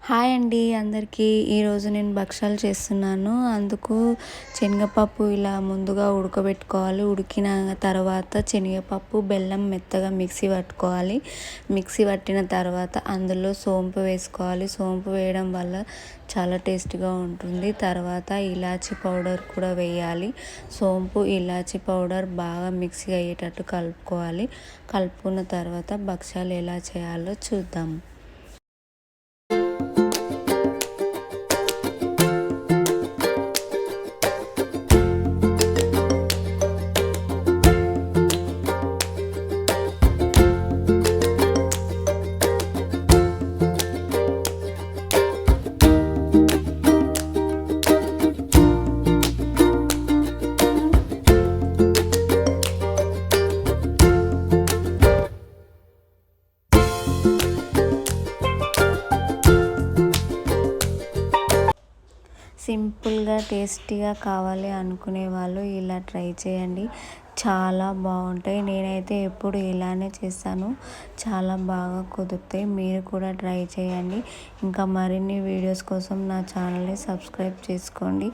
Hi అండి అందరికీ. ఈరోజు నేను భక్షాలు చేస్తున్నాను. అందుకు శనగపప్పు ఇలా ముందుగా ఉడకబెట్టుకోవాలి. ఉడికిన తర్వాత శనగపప్పు, బెల్లం మెత్తగా మిక్సీ పట్టుకోవాలి. మిక్సీ పట్టిన తర్వాత అందులో సోంపు వేసుకోవాలి. సోంపు వేయడం వల్ల చాలా టేస్ట్గా ఉంటుంది. తర్వాత ఇలాచీ పౌడర్ కూడా వేయాలి. సోంపు, ఇలాచీ పౌడర్ బాగా మిక్సీ అయ్యేటట్టు కలుపుకోవాలి. కలుపుకున్న తర్వాత భక్షాలు ఎలా చేయాలో చూద్దాం. సింపుల్గా టేస్టీగా కావాలి అనుకునే వాళ్ళు ఇలా ట్రై చేయండి. చాలా బాగుంటాయి. నేనైతే ఎప్పుడు ఇలానే చేస్తాను. చాలా బాగా కుదురుతాయి. మీరు కూడా ట్రై చేయండి. ఇంకా మరిన్ని వీడియోస్ కోసం నా ఛానల్ని సబ్స్క్రైబ్ చేసుకోండి.